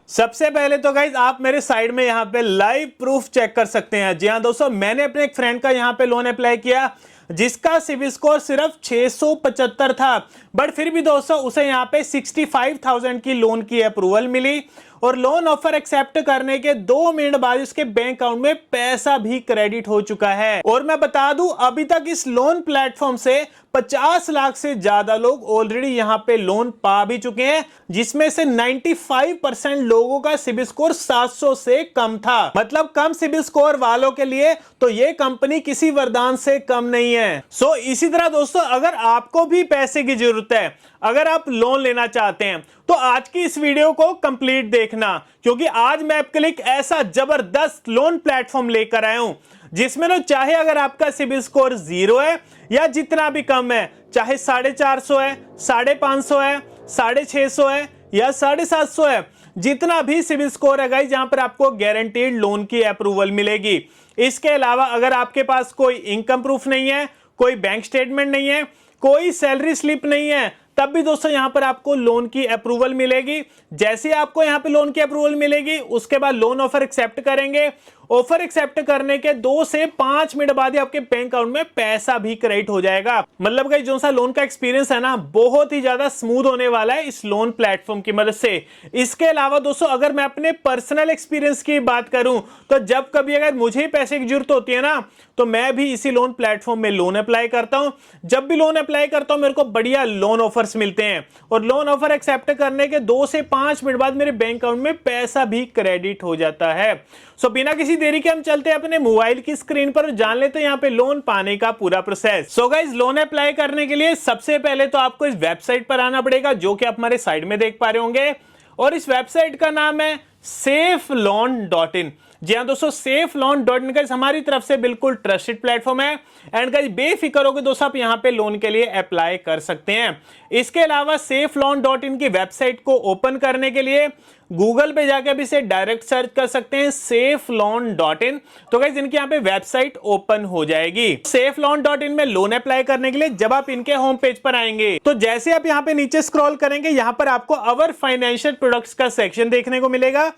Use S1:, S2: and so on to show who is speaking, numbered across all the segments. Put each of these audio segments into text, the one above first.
S1: सबसे पहले तो गाइज आप मेरे साइड में यहाँ पे लाइव प्रूफ चेक कर सकते हैं। जी हाँ दोस्तों, मैंने अपने एक फ्रेंड का यहाँ पे लोन अप्लाई किया जिसका सिबिल स्कोर सिर्फ 675 था, बट फिर भी दोस्तों उसे यहाँ पे 65,000 की लोन की अप्रूवल मिली और लोन ऑफर एक्सेप्ट करने के 2 मिनट बाद उसके बैंक अकाउंट में पैसा भी क्रेडिट हो चुका है। और मैं बता दूं, अभी तक इस लोन प्लेटफॉर्म से 50 लाख से ज्यादा लोग ऑलरेडी यहां पे लोन पा भी चुके हैं, जिसमें से 95% लोगों का सिबिल स्कोर 700 से कम था। मतलब कम सिबिल स्कोर वालों के लिए तो ये कंपनी किसी वरदान से कम नहीं है। सो इसी तरह दोस्तों, अगर आपको भी पैसे की जरूरत है, अगर आप लोन लेना चाहते हैं, तो आज की इस वीडियो को कंप्लीट देखना, क्योंकि आज मैं आपके लिए एक ऐसा जबरदस्त लोन प्लेटफॉर्म लेकर आया हूं जिसमें तो चाहे अगर आपका सिबिल स्कोर 0 है या जितना भी कम है, चाहे 450 है, 550 है, 650 है या 750 है, जितना भी सिबिल स्कोर है गाइस, जहां पर आपको गारंटीड लोन की अप्रूवल मिलेगी। इसके अलावा अगर आपके पास कोई इनकम प्रूफ नहीं है, कोई बैंक स्टेटमेंट नहीं है, कोई सैलरी स्लिप नहीं है, तब भी दोस्तों यहां पर आपको लोन की अप्रूवल मिलेगी। जैसे आपको यहां पे लोन की अप्रूवल मिलेगी, उसके बाद लोन ऑफर एक्सेप्ट करेंगे। ऑफर एक्सेप्ट करने के 2 से 5 मिनट बाद ही आपके बैंक अकाउंट में पैसा भी क्रेडिट हो जाएगा। मतलब गाइस, जो सा लोन का एक्सपीरियंस है ना, बहुत ही ज्यादा स्मूथ होने वाला है इस लोन प्लेटफॉर्म की मदद से। इसके अलावा दोस्तों, अगर मैं अपने पर्सनल एक्सपीरियंस की बात करूं, तो जब कभी अगर मुझे पैसे की जरूरत होती है ना, तो मैं भी इसी लोन प्लेटफॉर्म में लोन अप्लाई करता हूं। जब भी लोन अप्लाई करता हूं, मेरे को बढ़िया लोन ऑफर्स मिलते हैं और लोन ऑफर एक्सेप्ट करने के 2 से 5 मिनट बाद मेरे बैंक अकाउंट में पैसा भी क्रेडिट हो जाता है। सो बिना किसी देरी के हम चलते हैं अपने मोबाइल की स्क्रीन पर, जान लेते हैं यहाँ पे लोन पाने का पूरा process. So guys, loan apply करने के लिए सबसे पहले तो आपको इस वेबसाइट पर आना पड़ेगा, जो कि आप हमारे साइड में देख पा रहे होंगे, और इस वेबसाइट का नाम है safeloan.in। जी हाँ दोस्तों, safeloan.in गाइस हमारी तरफ से बिल्कुल ट्रस्टेड प्लेटफॉर्म है एंड गाइस बेफिक्र होकर दोस्तों आप यहाँ पे लोन के लिए अप्लाई कर सकते हैं। इसके अलावा safeloan.in की वेबसाइट को ओपन करने के लिए गूगल पे जाकर भी इसे डायरेक्ट सर्च कर सकते हैं safeloan.in। तो गाइस इनकी यहाँ पे वेबसाइट ओपन हो जाएगी। safeloan.in में लोन अप्लाई करने के लिए जब आप इनके होम पेज पर आएंगे, तो जैसे आप यहाँ पे नीचे स्क्रॉल करेंगे, यहाँ पर आपको अवर फाइनेंशियल प्रोडक्ट्स का सेक्शन देखने को मिलेगा।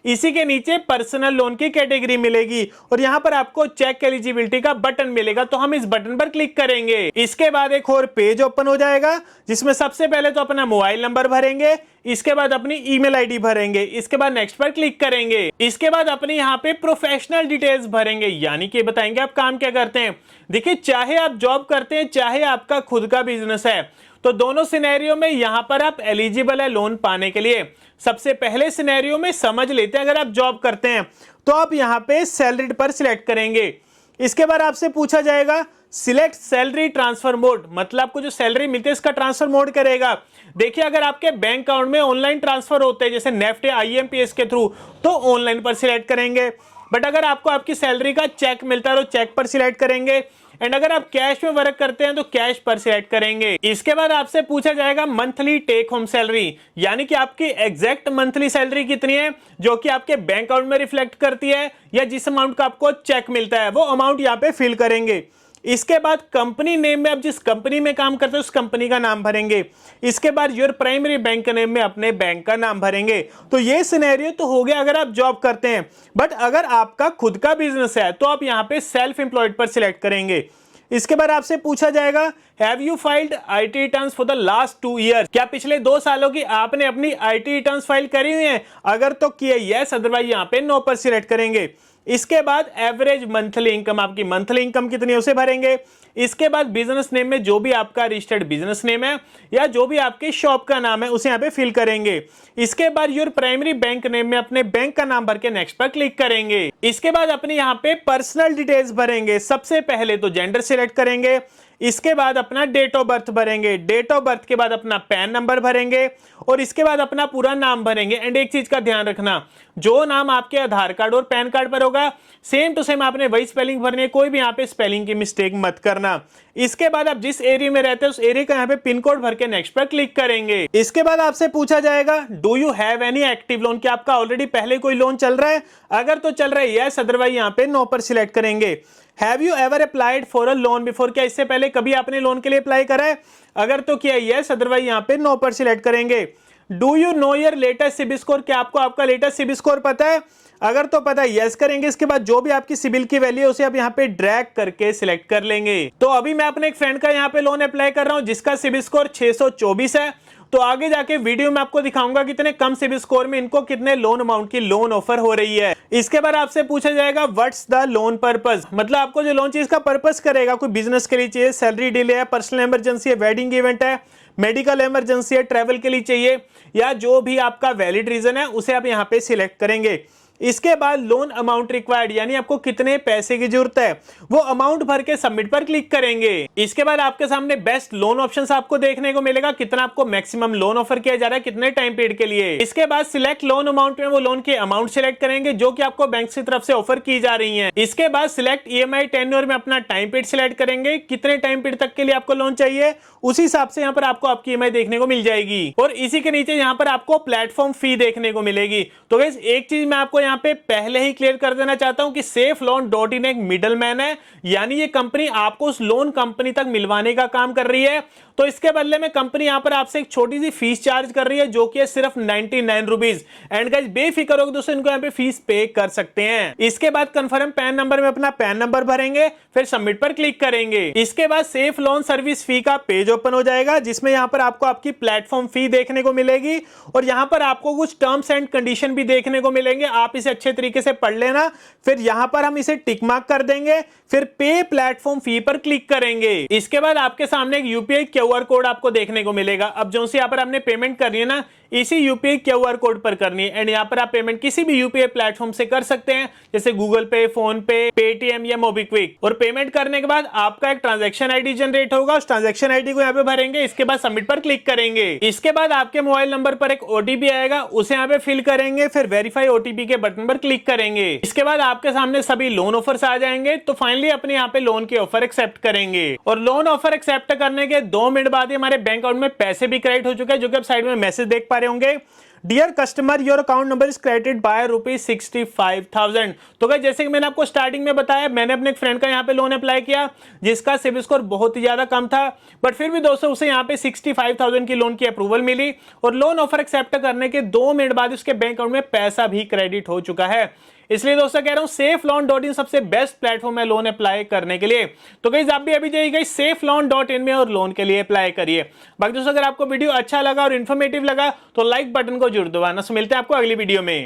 S1: इसी के नीचे पर्सनल लोन की कैटेगरी मिलेगी और यहां पर आपको चेक एलिजिबिलिटी का बटन मिलेगा, तो हम इस बटन पर क्लिक करेंगे। इसके बाद एक और पेज ओपन हो जाएगा, जिसमें सबसे पहले तो अपना मोबाइल नंबर भरेंगे, इसके बाद अपनी ईमेल आईडी भरेंगे, इसके बाद नेक्स्ट पर क्लिक करेंगे। इसके बाद अपनी यहाँ पे प्रोफेशनल डिटेल्स भरेंगे, यानी कि बताएंगे आप काम क्या करते हैं। देखिए, चाहे आप जॉब करते हैं, चाहे आपका खुद का बिजनेस है, तो दोनों सिनेरियो में यहां पर आप एलिजिबल है लोन पाने के लिए। सबसे पहले सिनेरियो में समझ लेते हैं, अगर आप जॉब करते हैं तो आप यहां पे सैलरीड पर सिलेक्ट करेंगे। इसके बाद आपसे पूछा जाएगा सिलेक्ट सैलरी ट्रांसफर मोड, मतलब आपको जो सैलरी मिलती है इसका ट्रांसफर मोड करेगा। देखिए, अगर आपके बैंक अकाउंट में ऑनलाइन ट्रांसफर होते हैं जैसे नेफ्ट या IMPS के थ्रू, तो ऑनलाइन पर सिलेक्ट करेंगे। बट अगर आपको आपकी सैलरी का चेक मिलता है तो चेक पर सिलेक्ट करेंगे, एंड अगर आप कैश में वर्क करते हैं तो कैश पर सिलेक्ट करेंगे। इसके बाद आपसे पूछा जाएगा मंथली टेक होम सैलरी, यानी कि आपकी एग्जैक्ट मंथली सैलरी कितनी है, जो कि आपके बैंक अकाउंट में रिफ्लेक्ट करती है, या जिस अमाउंट का आपको चेक मिलता है वो अमाउंट यहाँ पे फिल करेंगे। इसके बाद कंपनी नेम में आप जिस कंपनी में काम करते हैं उस कंपनी का नाम भरेंगे। इसके बाद योर प्राइमरी बैंक नेम में अपने बैंक का नाम भरेंगे। तो ये सिनेरियो तो हो गया अगर आप जॉब करते हैं, बट अगर आपका खुद का बिजनेस है तो आप यहाँ पे सेल्फ एम्प्लॉयड पर सिलेक्ट करेंगे। इसके बाद आपसे पूछा जाएगा have you filed IT returns for the last 2 year, क्या पिछले 2 सालों की आपने अपनी IT रिटर्न्स फाइल करी हुई है। अगर तो किया यस, अदरवाइज यहाँ पे नो पर सिलेक्ट करेंगे। इसके बाद एवरेज मंथली इनकम, आपकी मंथली इनकम कितनी है उसे भरेंगे। इसके बाद बिजनेस नेम में जो भी आपका रजिस्टर्ड बिजनेस नेम है या जो भी आपकी शॉप का नाम है उसे यहाँ पे फिल करेंगे। इसके बाद योर प्राइमरी बैंक नेम में अपने बैंक का नाम भर के नेक्स्ट पर क्लिक करेंगे। इसके बाद अपने यहाँ पे पर्सनल डिटेल्स भरेंगे। सबसे पहले तो जेंडर सिलेक्ट करेंगे, इसके बाद अपना डेट ऑफ बर्थ भरेंगे, डेट ऑफ बर्थ के बाद अपना पैन नंबर भरेंगे और इसके बाद अपना पूरा नाम भरेंगे। एंड एक चीज का ध्यान रखना, जो नाम आपके आधार कार्ड और पैन कार्ड पर होगा सेम टू सेम आपने वही स्पेलिंग भरनी है, कोई भी यहाँ पे स्पेलिंग की मिस्टेक मत करना। इसके बाद आप जिस एरिया में रहते हैं उस एरिया का यहाँ पे पिन कोड भर के नेक्स्ट पर क्लिक करेंगे। इसके बाद आपसे पूछा जाएगा do you have any active lone, क्या आपका ऑलरेडी पहले कोई लोन चल रहा है। अगर तो चल रहा है यस, अदरवाइज यहाँ पे नो पर सिलेक्ट करेंगे। Have you ever applied for a loan before, क्या इससे पहले कभी आपने लोन के लिए अप्लाई करा है। अगर तो किया यस, अदरवाइज यहाँ पे नो पर सिलेक्ट करेंगे। Do you know your latest CIBIL score? क्या आपको आपका लेटेस्ट सिबिल स्कोर पता है? अगर तो पता है यस करेंगे। इसके बाद जो भी आपकी सिबिल की वैल्यू है उसे आप यहाँ पे ड्रैग करके सिलेक्ट कर लेंगे। तो अभी मैं अपने एक फ्रेंड का यहाँ पे लोन अप्लाई कर रहा हूँ जिसका सिबिल स्कोर 624 है। तो आगे जाके वीडियो में आपको दिखाऊंगा कितने कम सिबिल स्कोर में इनको कितने लोन अमाउंट की लोन ऑफर हो रही है। इसके बाद आपसे पूछा जाएगा व्हाट्स द लोन पर्पस, मतलब आपको जो लोन चाहिए इसका पर्पस करेगा। कोई बिजनेस के लिए चाहिए, सैलरी डिले है, पर्सनल इमरजेंसी है, वेडिंग इवेंट है, मेडिकल इमरजेंसी है, ट्रैवल के लिए चाहिए, या जो भी आपका वैलिड रीजन है उसे आप यहाँ पे सिलेक्ट करेंगे। इसके बाद लोन अमाउंट रिक्वायर्ड, यानी आपको कितने पैसे की जरूरत है, वो अमाउंट भर के सबमिट पर क्लिक करेंगे। इसके बाद आपके सामने बेस्ट लोन ऑप्शंस आपको देखने को मिलेगा, कितना आपको मैक्सिमम लोन ऑफर किया जा रहा है, कितने टाइम पीरियड के लिए। इसके बाद सिलेक्ट लोन अमाउंट में वो लोन के अमाउंट सिलेक्ट करेंगे जो कि आपको बैंक की तरफ से ऑफर की जा रही है। इसके बाद सिलेक्ट ईएमआई टेन्योर में अपना टाइम पीरियड सिलेक्ट करेंगे, कितने टाइम पीरियड तक के लिए आपको लोन चाहिए, उसी हिसाब से यहाँ पर आपको आपकी ईएमआई देखने को मिल जाएगी। और इसी के नीचे यहाँ पर आपको प्लेटफॉर्म फी देखने को मिलेगी। तो गाइस एक चीज मैं आपको यहाँ पे पहले ही क्लियर कर देना चाहता हूं कि SafeLoan.in एक मिडलमैन है, यानी ये कंपनी आपको उस लोन कंपनी तक मिलवाने का काम कर रही है। तो इसके बदले में कंपनी यहां पर आपसे एक छोटी सी फीस चार्ज कर रही है जो कि है सिर्फ 99 रुपीज। एंड गाइस बेफिक्र होकर दोस्तों इनको यहां पे फीस पे कर सकते हैं। इसके बाद कंफर्म पैन नंबर में अपना पैन नंबर भरेंगे, फिर सबमिट पर क्लिक करेंगे। इसके बाद सेफ लोन सर्विस फी का पेज ओपन हो जाएगा जिसमें यहां पर आपको आपकी प्लेटफॉर्म फी देखने को मिलेगी और यहां पर आपको कुछ टर्म्स एंड कंडीशन भी देखने को मिलेंगे। आप इसे अच्छे तरीके से पढ़ लेना। फिर यहां पर हम इसे टिक मार्क कर देंगे, फिर पे प्लेटफॉर्म फी पर क्लिक करेंगे। इसके बाद आपके सामने एक यूपीआई क्यूआर कोड आपको देखने को मिलेगा। अब जो से यहां पर आपने पेमेंट करनी है ना, इसी यूपीआई क्यूआर कोड पर करनी है। एंड यहां पर आप पेमेंट किसी भी यूपीआई प्लेटफॉर्म से कर सकते हैं, जैसे गूगल पे, फोन पे, पेटीएम या मोबीक्विक। और पेमेंट करने के बाद आपका एक ट्रांजैक्शन आईडी जनरेट होगा, उस ट्रांजैक्शन आईडी को यहां पे भरेंगे। इसके बाद सबमिट पर क्लिक करेंगे। इसके बाद आपके मोबाइल नंबर पर एक ओटीपी आएगा, उसे यहां पे फिल करेंगे, फिर वेरीफाई ओटीपी के बटन पर क्लिक करेंगे। इसके बाद आपके सामने सभी लोन ऑफर्स आ जाएंगे। तो फाइनली अपने यहाँ पे लोन के ऑफर एक्सेप्ट करेंगे और लोन ऑफर एक्सेप्ट करने के 2 मिनट बाद ही हमारे बैंक अकाउंट में पैसे भी क्रेडिट हो चुके हैं, जो कि आप साइड में मैसेज देख पा रहे होंगे। Dear customer your account number is credited by ₹65,000। तो गाइस जैसे कि मैंने आपको स्टार्टिंग में बताया, मैंने अपने एक फ्रेंड का यहाँ पे लोन अप्लाई किया जिसका सिबिल स्कोर बहुत ही ज्यादा कम था, बट फिर भी दोस्तों उसे यहाँ पे 65,000 की लोन की अप्रूवल मिली और लोन ऑफर एक्सेप्ट करने के 2 मिनट बाद उसके बैंक अकाउंट में पैसा भी क्रेडिट हो चुका है। इसलिए दोस्तों कह रहा हूं SafeLoan.in सबसे बेस्ट प्लेटफॉर्म है लोन अप्लाई करने के लिए। तो गाइस आप भी अभी जाइए SafeLoan.in में और लोन के लिए अप्लाई करिए। बाकी दोस्तों अगर आपको वीडियो अच्छा लगा और इन्फॉर्मेटिव लगा तो लाइक बटन को जरूर दबाना। मिलते हैं आपको अगली वीडियो में।